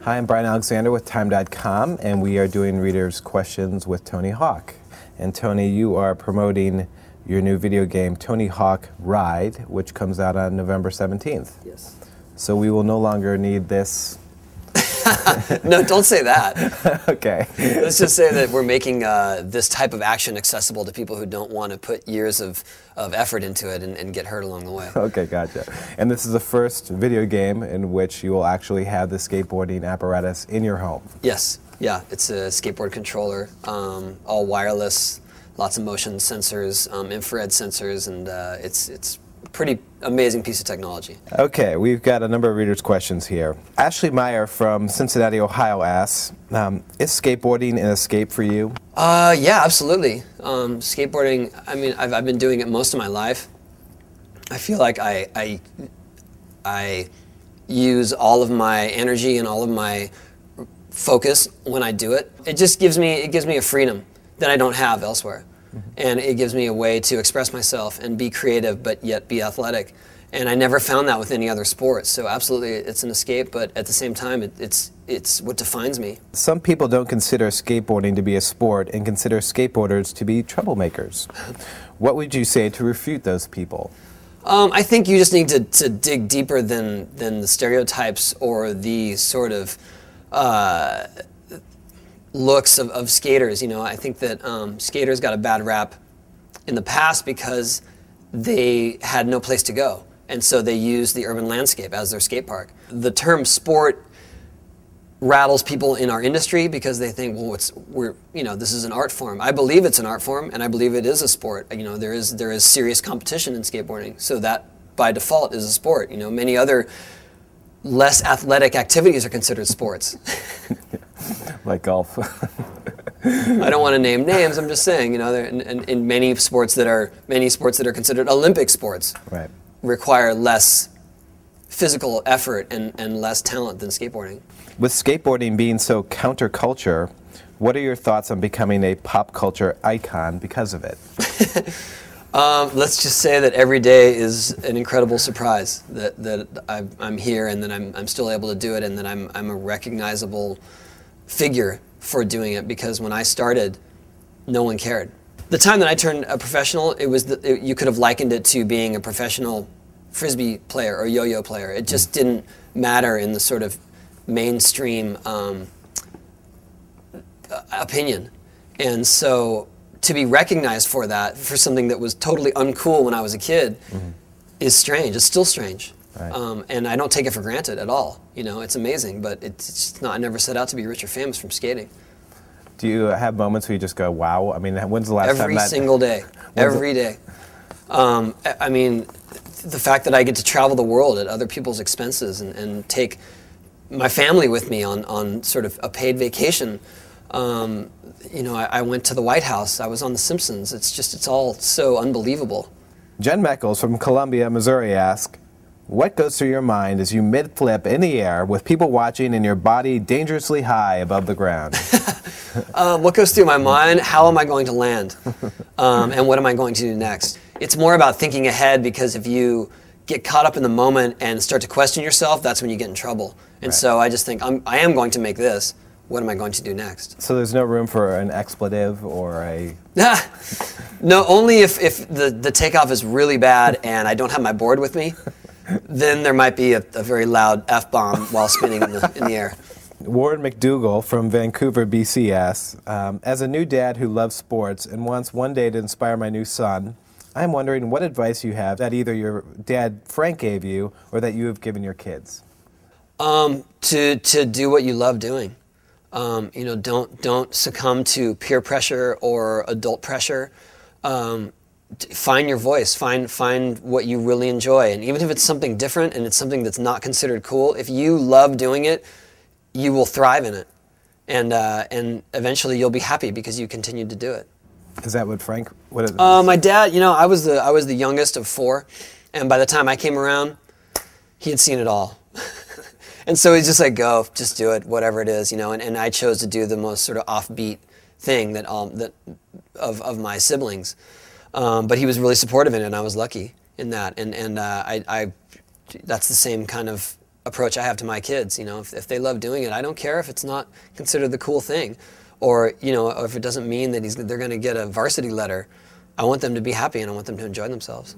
Hi, I'm Brian Alexander with Time.com, and we are doing Readers' Questions with Tony Hawk. And Tony, you are promoting your new video game, Tony Hawk Ride, which comes out on November 17th. Yes. So we will no longer need this. No, don't say that. Okay. Let's just say that we're making this type of action accessible to people who don't want to put years of effort into it and get hurt along the way. Okay, gotcha. And this is the first video game in which you will actually have the skateboarding apparatus in your home. Yes. Yeah, it's a skateboard controller, all wireless, lots of motion sensors, infrared sensors, and it's a pretty amazing piece of technology. Okay, we've got a number of readers' questions here. Ashley Meyer from Cincinnati, Ohio asks, is skateboarding an escape for you? Yeah, absolutely. Skateboarding, I mean, I've been doing it most of my life. I feel like I use all of my energy and all of my focus when I do it. It just gives me a freedom that I don't have elsewhere. And it gives me a way to express myself and be creative, but yet be athletic. And I never found that with any other sport. So absolutely, it's an escape, but at the same time, it's what defines me. Some people don't consider skateboarding to be a sport and consider skateboarders to be troublemakers. What would you say to refute those people? I think you just need to dig deeper than the stereotypes or the sort of looks of skaters. You know, I think that skaters got a bad rap in the past because they had no place to go, and so they used the urban landscape as their skate park. The term sport rattles people in our industry because they think, well, this is an art form. I believe it's an art form, and I believe it is a sport. You know, there is serious competition in skateboarding, so that by default is a sport. You know, many other less athletic activities are considered sports. Like golf. I don't want to name names. I'm just saying, you know, in many sports that are considered Olympic sports, right, require less physical effort and less talent than skateboarding. With skateboarding being so counterculture, what are your thoughts on becoming a pop culture icon because of it? Let's just say that every day is an incredible surprise that I'm here and that I'm still able to do it, and that I'm a recognizable figure for doing it, because when I started, no one cared. The time that I turned a professional, you could have likened it to being a professional frisbee player or yo-yo player. It just didn't matter in the sort of mainstream opinion. And so to be recognized for that, for something that was totally uncool when I was a kid, is strange. It's still strange. Right. And I don't take it for granted at all. You know, it's amazing, but it's just not. I never set out to be rich or famous from skating. Do you have moments where you just go, wow? I mean, when's the last time that? Every single day. Every day. I mean, the fact that I get to travel the world at other people's expenses and take my family with me on sort of a paid vacation. You know, I went to the White House. I was on The Simpsons. It's all so unbelievable. Jen Meckles from Columbia, Missouri asks, what goes through your mind as you mid-flip in the air with people watching and your body dangerously high above the ground? What goes through my mind? How am I going to land? And what am I going to do next? It's more about thinking ahead, because if you get caught up in the moment and start to question yourself, that's when you get in trouble. And so I just think, I am going to make this. What am I going to do next? So there's no room for an expletive or a... No, only if the takeoff is really bad and I don't have my board with me. Then there might be a very loud F-bomb while spinning in the air. Warren McDougall from Vancouver, BC asks, as a new dad who loves sports and wants one day to inspire my new son, I'm wondering what advice you have that either your dad Frank gave you or that you have given your kids. To do what you love doing. You know, don't succumb to peer pressure or adult pressure. Find your voice, find what you really enjoy, and even if it's something different and it's something that's not considered cool, if you love doing it, you will thrive in it, and eventually you'll be happy because you continued to do it. Is that what Frank? What is my dad, you know, I was the youngest of 4, and by the time I came around, he had seen it all. And so he's just like, go, just do it, whatever it is, you know. And I chose to do the most sort of offbeat thing that of my siblings. But he was really supportive in it, and I was lucky in that. And that's the same kind of approach I have to my kids. You know, if they love doing it, I don't care if it's not considered the cool thing, or you know, or if it doesn't mean that they're going to get a varsity letter. I want them to be happy and I want them to enjoy themselves.